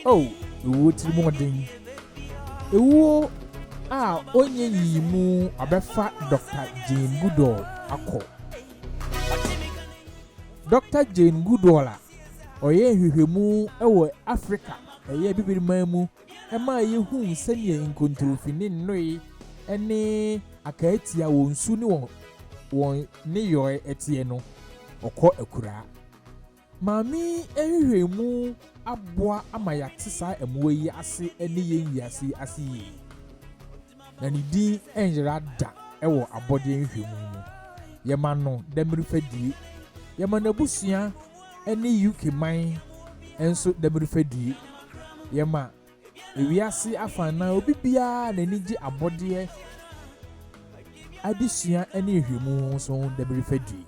Oh, ewu tirimodin. Ewu onye yimu abefa Dr. Jane Goodall akọ. Dr. Jane Goodall oye hwehwemu ewo Africa eye bibiriman mu ema yehu senie nkontrofini nnoi ene akaetia wonsu ne won ne yoe etie no okọ akura. Mami ehwehwemu aboa amayatisa emuwe yi ase ene yenyi ase yi. Na ni din enjera da ewo abode ehwehwemu mu. Yema no demirifadie. Yema na busua ene UK man enso demirifadie. Yema ewiase afana obi bia na nigi abode adesua ene ehwehwemu so demirifadie.